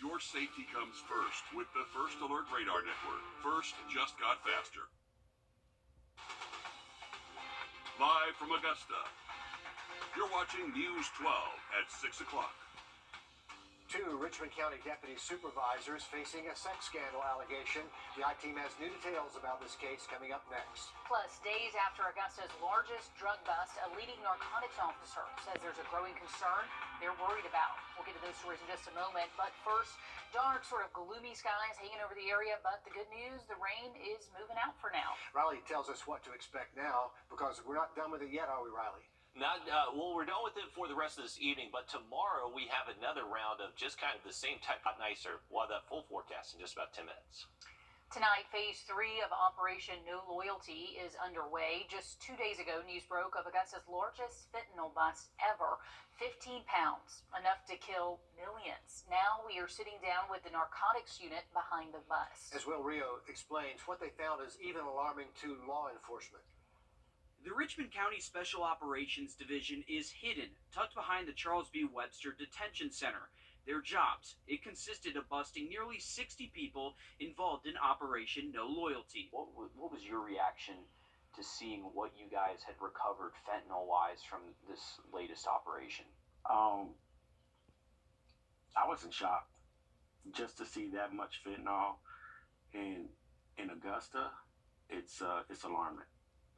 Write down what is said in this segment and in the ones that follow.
Your safety comes first with the First Alert Radar Network. First just got faster. Live from Augusta, you're watching News 12 at 6 o'clock. Two Richmond County deputy supervisors facing a sex scandal allegation. The I-Team has new details about this case coming up next. Plus, days after Augusta's largest drug bust, a leading narcotics officer says there's a growing concern they're worried about. We'll get to those stories in just a moment. But first, dark, sort of gloomy skies hanging over the area. But the good news, the rain is moving out for now. Riley tells us what to expect now, because we're not done with it yet, are we, Riley? Well, we're done with it for the rest of this evening, but tomorrow we have another round of just kind of the same type, not nicer. We'll have that full forecast in just about 10 minutes. Tonight, phase 3 of Operation No Loyalty is underway. Just 2 days ago, news broke of Augusta's largest fentanyl bust ever. 15 pounds, enough to kill millions. Now we are sitting down with the narcotics unit behind the bust. As Will Rio explains, what they found is even alarming to law enforcement. The Richmond County Special Operations Division is hidden, tucked behind the Charles B. Webster Detention Center. Their jobs, it consisted of busting nearly 60 people involved in Operation No Loyalty. What was your reaction to seeing what you guys had recovered fentanyl-wise from this latest operation? I was in shock. Just to see that much fentanyl in Augusta, it's alarming.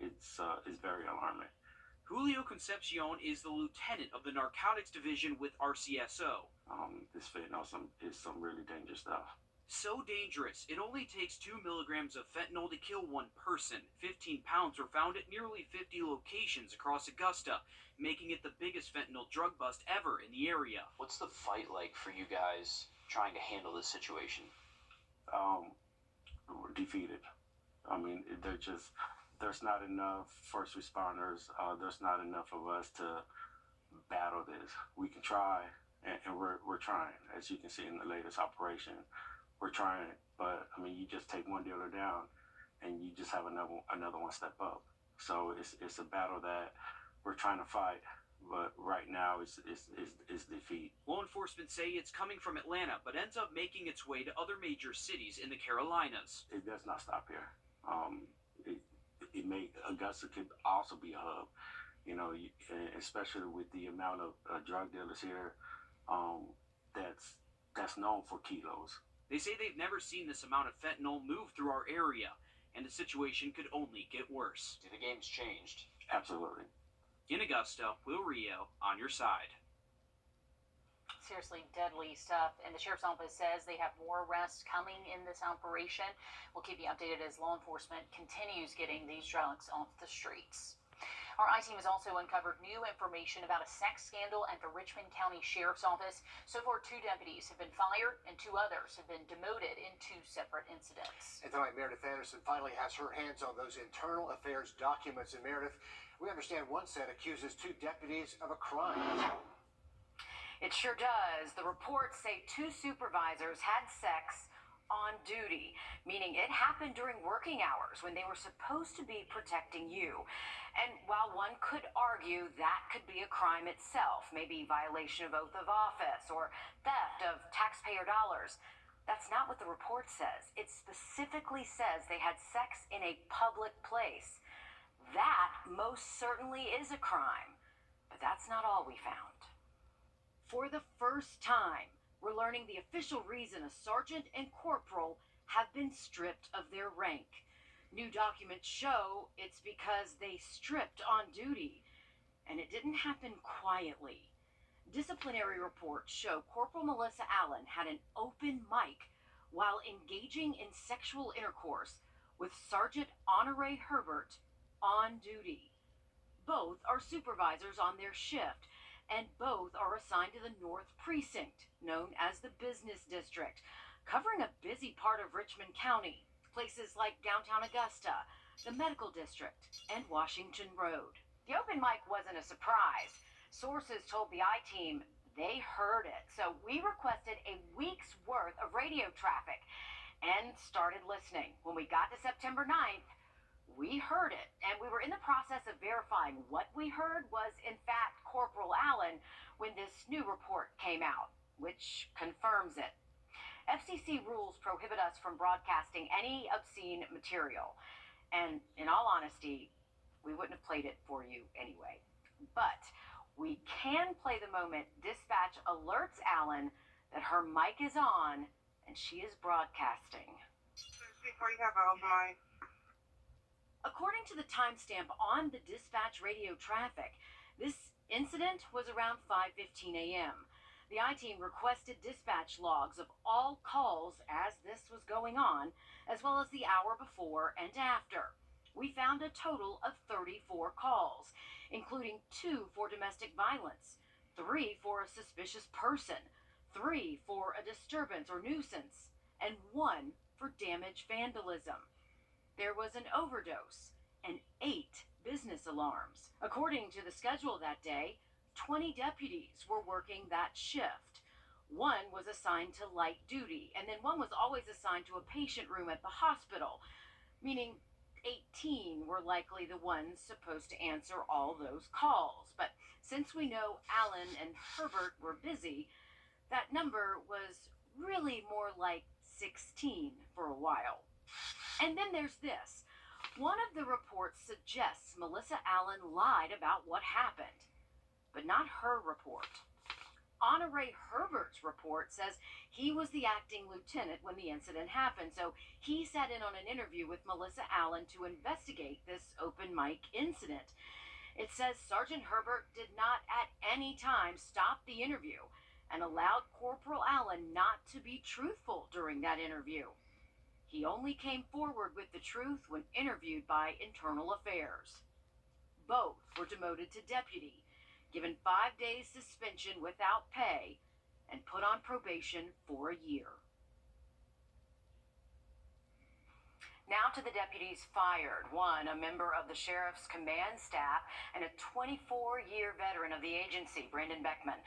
It's very alarming. Julio Concepcion is the lieutenant of the Narcotics Division with RCSO. This fentanyl is some really dangerous stuff. So dangerous, it only takes 2 milligrams of fentanyl to kill one person. 15 pounds were found at nearly 50 locations across Augusta, making it the biggest fentanyl drug bust ever in the area. What's the fight like for you guys trying to handle this situation? We're defeated. I mean, there's not enough first responders. There's not enough of us to battle this. We can try, and we're trying. As you can see in the latest operation, we're trying. But I mean, you just take one dealer down, and you just have another one step up. So it's a battle that we're trying to fight. But right now, it's defeat. Law enforcement say it's coming from Atlanta, but ends up making its way to other major cities in the Carolinas. It does not stop here. Augusta could also be a hub, you know, especially with the amount of drug dealers here. That's known for kilos. They say they've never seen this amount of fentanyl move through our area, and the situation could only get worse. The game's changed. Absolutely. In Augusta, Will Rio on your side. Seriously deadly stuff, and the sheriff's office says they have more arrests coming in this operation. We'll keep you updated as law enforcement continues getting these drugs off the streets. Our I-Team has also uncovered new information about a sex scandal at the Richmond County Sheriff's Office. So far, 2 deputies have been fired and 2 others have been demoted in 2 separate incidents. And tonight, Meredith Anderson finally has her hands on those internal affairs documents. And Meredith, we understand one set accuses 2 deputies of a crime. It sure does. The reports say 2 supervisors had sex on duty, meaning it happened during working hours when they were supposed to be protecting you. And while one could argue that could be a crime itself, maybe violation of oath of office or theft of taxpayer dollars, that's not what the report says. It specifically says they had sex in a public place. That most certainly is a crime, but that's not all we found. For the first time, we're learning the official reason a sergeant and corporal have been stripped of their rank. New documents show it's because they stripped on duty, and it didn't happen quietly. Disciplinary reports show Corporal Melissa Allen had an open mic while engaging in sexual intercourse with Sergeant Honore Herbert on duty. Both are supervisors on their shift, and both are assigned to the North Precinct, known as the Business District, covering a busy part of Richmond County, places like downtown Augusta, the Medical District, and Washington Road. The open mic wasn't a surprise. Sources told the I-Team they heard it, so we requested a week's worth of radio traffic and started listening. When we got to September 9th, we heard it, and we were in the process of verifying what we heard was, in fact, Corporal Allen when this new report came out, which confirms it. FCC rules prohibit us from broadcasting any obscene material. And in all honesty, we wouldn't have played it for you anyway. But we can play the moment dispatch alerts Alan that her mic is on and she is broadcasting. Before you have an open mic. According to the timestamp on the dispatch radio traffic, this incident was around 5:15 a.m. The I-Team requested dispatch logs of all calls as this was going on, as well as the hour before and after. We found a total of 34 calls, including 2 for domestic violence, 3 for a suspicious person, 3 for a disturbance or nuisance, and 1 for damage vandalism. There was an overdose and 8 business alarms. According to the schedule that day, 20 deputies were working that shift. 1 was assigned to light duty, and then 1 was always assigned to a patient room at the hospital, meaning 18 were likely the ones supposed to answer all those calls. But since we know Alan and Herbert were busy, that number was really more like 16 for a while. And then there's this. One of the reports suggests Melissa Allen lied about what happened, but not her report. Honore Herbert's report says he was the acting lieutenant when the incident happened, so he sat in on an interview with Melissa Allen to investigate this open mic incident. It says Sergeant Herbert did not at any time stop the interview and allowed Corporal Allen not to be truthful during that interview. He only came forward with the truth when interviewed by Internal Affairs. Both were demoted to deputy, given 5 days suspension without pay, and put on probation for a year. Now to the deputies fired. One, a member of the sheriff's command staff, and a 24-year veteran of the agency, Brandon Beckman.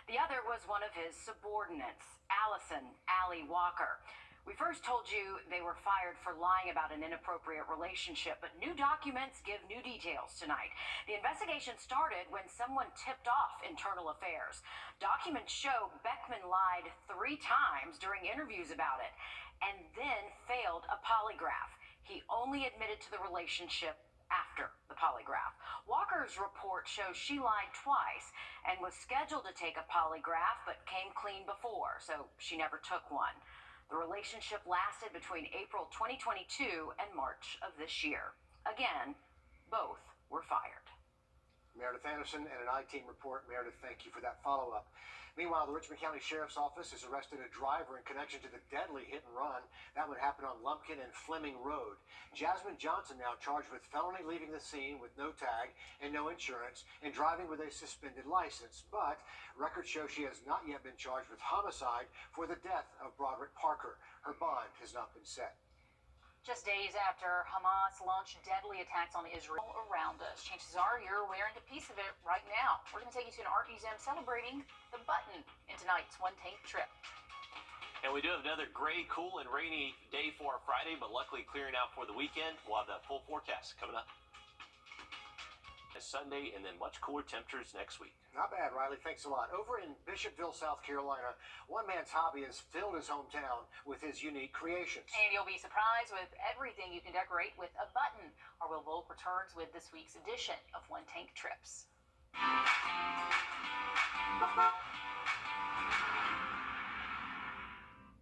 The other was one of his subordinates, Allison Allie Walker. We first told you they were fired for lying about an inappropriate relationship, but new documents give new details tonight. The investigation started when someone tipped off Internal Affairs. Documents show Beckman lied 3 times during interviews about it, and then failed a polygraph. He only admitted to the relationship after the polygraph. Walker's report shows she lied twice and was scheduled to take a polygraph, but came clean before, so she never took one. The relationship lasted between April 2022 and March of this year. Again, both were fired. Meredith Anderson and an I-Team report. Meredith, thank you for that follow-up. Meanwhile, the Richmond County Sheriff's Office has arrested a driver in connection to the deadly hit and run that would happen on Lumpkin and Fleming Road. Jasmine Johnson now charged with felony leaving the scene with no tag and no insurance and driving with a suspended license. But records show she has not yet been charged with homicide for the death of Broderick Parker. Her bond has not been set. Just days after Hamas launched deadly attacks on Israel around us, chances are you're wearing a piece of it right now. We're going to take you to an art museum celebrating the button in tonight's One Tank Trip. And we do have another gray, cool, and rainy day for our Friday, but luckily clearing out for the weekend. We'll have that full forecast coming up Sunday, and then much cooler temperatures next week. Not bad, Riley. Thanks a lot. Over in Bishopville, South Carolina, one man's hobby has filled his hometown with his unique creations. And you'll be surprised with everything you can decorate with a button. Our Will Volk returns with this week's edition of One Tank Trips.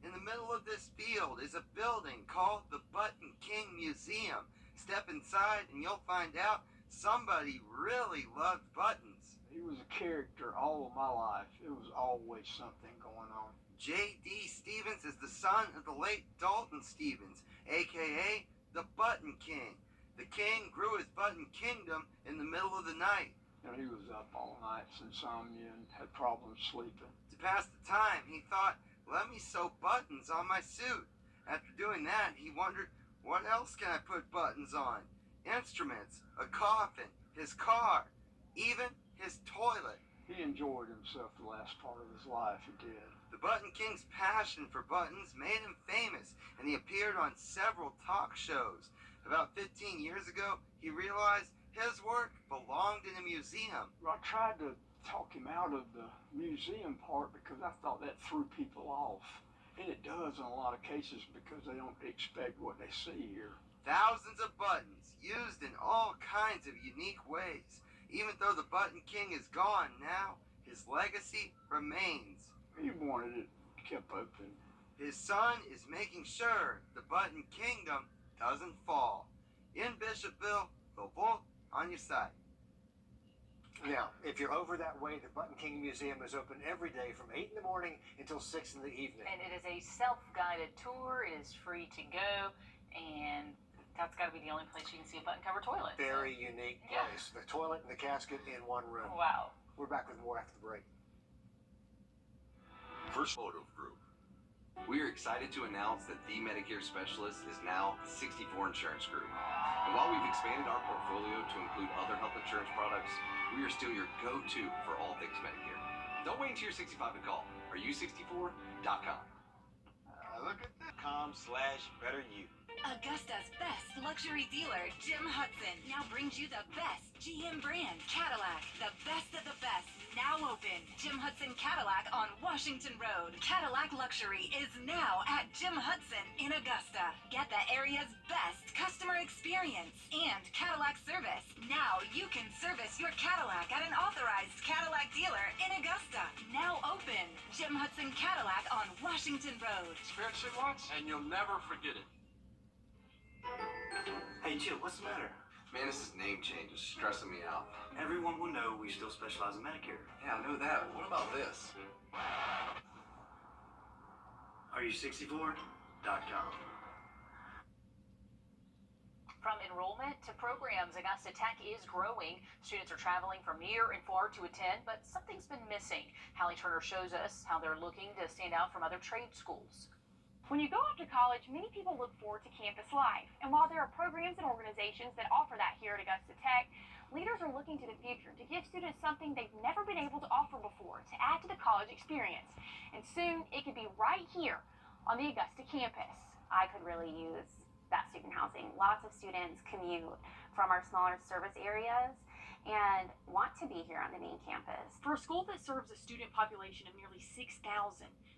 In the middle of this field is a building called the Button King Museum. Step inside and you'll find out somebody really loved buttons. He was a character all of my life. It was always something going on. J.D. Stevens is the son of the late Dalton Stevens, a.k.a. the Button King. The king grew his button kingdom in the middle of the night. You know, he was up all night, insomnia, and had problems sleeping. To pass the time, he thought, let me sew buttons on my suit. After doing that, he wondered, what else can I put buttons on? Instruments, a coffin, his car, even his toilet. He enjoyed himself the last part of his life, he did. The Button King's passion for buttons made him famous, and he appeared on several talk shows. About 15 years ago, he realized his work belonged in a museum. I tried to talk him out of the museum part because I thought that threw people off. And it does in a lot of cases because they don't expect what they see here. Thousands of buttons used in all kinds of unique ways. Even though the Button King is gone now, his legacy remains. He wanted it kept open. His son is making sure the Button Kingdom doesn't fall. In Bishopville, they'll both on your side. Now, if you're over that way, the Button King Museum is open every day from 8 in the morning until 6 in the evening. And it is a self-guided tour. It is free to go, and that's got to be the only place you can see a button-cover toilet. Very unique place. The toilet and the casket in one room. Wow. We're back with more after the break. First Wrdw Group. We are excited to announce that the Medicare Specialist is now 64 Insurance Group. And while we've expanded our portfolio to include other health insurance products, we are still your go-to for all things Medicare. Don't wait until you're 65 to call. Are64.com. Look at this. .com/betteryou. Augusta's best luxury dealer, Jim Hudson, now brings you the best GM brand Cadillac. The best of the best, now open. Jim Hudson Cadillac on Washington Road. Cadillac Luxury is now at Jim Hudson in Augusta. Get the area's best customer experience and Cadillac service. Now you can service your Cadillac at an authorized Cadillac dealer in Augusta. Now open. Jim Hudson Cadillac on Washington Road. Experience it once, and you'll never forget it. Hey, Jill, what's the matter? Man, this is name change is stressing me out. Everyone will know we still specialize in Medicare. Yeah, I know that. But what about this? Are you 64.com? From enrollment to programs, Augusta Tech is growing. Students are traveling from near and far to attend, but something's been missing. Hallie Turner shows us how they're looking to stand out from other trade schools. When you go off to college, many people look forward to campus life. And while there are programs and organizations that offer that here at Augusta Tech, leaders are looking to the future to give students something they've never been able to offer before, to add to the college experience. And soon, it could be right here on the Augusta campus. I could really use that student housing. Lots of students commute from our smaller service areas and want to be here on the main campus. For a school that serves a student population of nearly 6,000,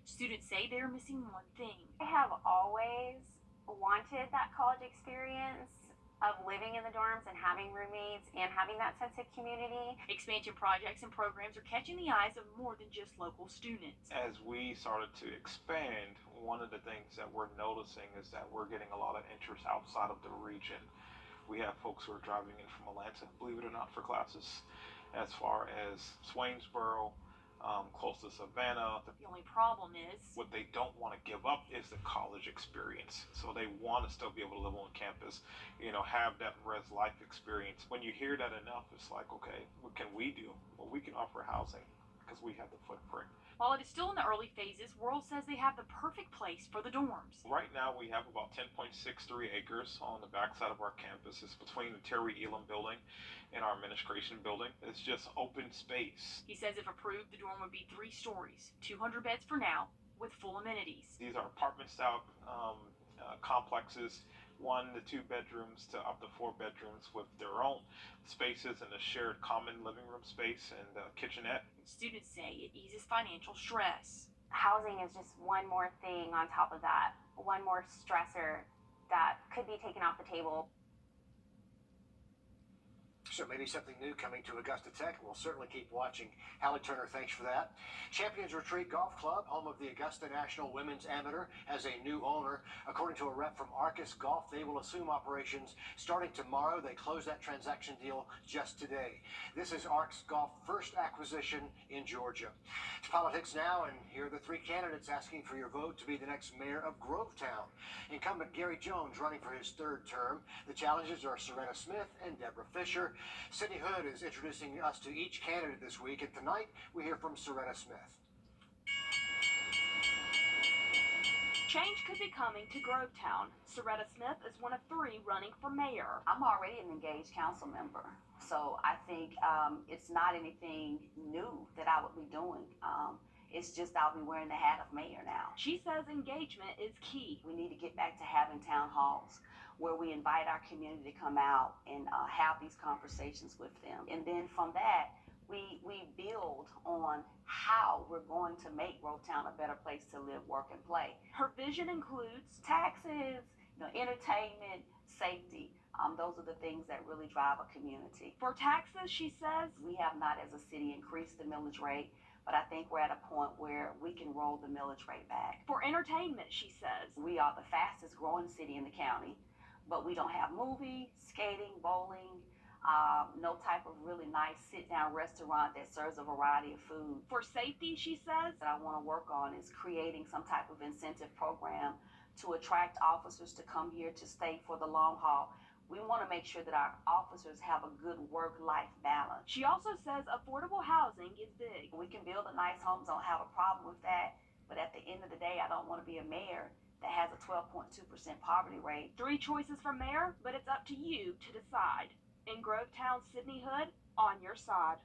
students say they're missing one thing. I have always wanted that college experience of living in the dorms and having roommates and having that sense of community. Expansion projects and programs are catching the eyes of more than just local students. As we started to expand, one of the things that we're noticing is that we're getting a lot of interest outside of the region. We have folks who are driving in from Atlanta, believe it or not, for classes, as far as Swainsboro, close to Savannah. The only problem is what they don't want to give up is the college experience. So they want to still be able to live on campus, have that res life experience. When you hear that enough, it's like, okay, what can we do? Well, we can offer housing because we have the footprint. While it is still in the early phases, World says they have the perfect place for the dorms. Right now, we have about 10.63 acres on the backside of our campus. It's between the Terry Elam building and our administration building. It's just open space. He says if approved, the dorm would be 3 stories, 200 beds for now, with full amenities. These are apartment-style complexes, 1 to 2 bedrooms to up to 4 bedrooms with their own spaces and a shared common living room space and kitchenette. Students say it eases financial stress. Housing is just one more thing on top of that, one more stressor that could be taken off the table. So maybe something new coming to Augusta Tech, and we'll certainly keep watching. Hallie Turner, thanks for that. Champions Retreat Golf Club, home of the Augusta National Women's Amateur, has a new owner. According to a rep from Arcus Golf, they will assume operations starting tomorrow. They closed that transaction deal just today. This is Arcus Golf's first acquisition in Georgia. To politics now, and here are the 3 candidates asking for your vote to be the next mayor of Grovetown. Incumbent Gary Jones running for his 3rd term. The challenges are Serena Smith and Deborah Fisher. Sydney Hood is introducing us to each candidate this week, and tonight we hear from Serena Smith. Change could be coming to Grovetown. Serena Smith is one of 3 running for mayor. I'm already an engaged council member, so I think it's not anything new that I would be doing. It's just I'll be wearing the hat of mayor now. She says engagement is key. We need to get back to having town halls where we invite our community to come out and have these conversations with them. And then from that, we build on how we're going to make Grovetown a better place to live, work, and play. Her vision includes taxes, entertainment, safety. Those are the things that really drive a community. For taxes, she says, we have not as a city increased the millage rate, but I think we're at a point where we can roll the millage rate back. For entertainment, she says, we are the fastest growing city in the county, but we don't have movie, skating, bowling, no type of really nice sit-down restaurant that serves a variety of food. For safety, she says, that I want to work on is creating some type of incentive program to attract officers to come here to stay for the long haul. We want to make sure that our officers have a good work-life balance. She also says affordable housing is big. We can build a nice homes, don't have a problem with that, but at the end of the day, I don't want to be a mayor that has a 12.2% poverty rate. 3 choices for mayor, but it's up to you to decide. In Grovetown, Sydney Hood, on your side.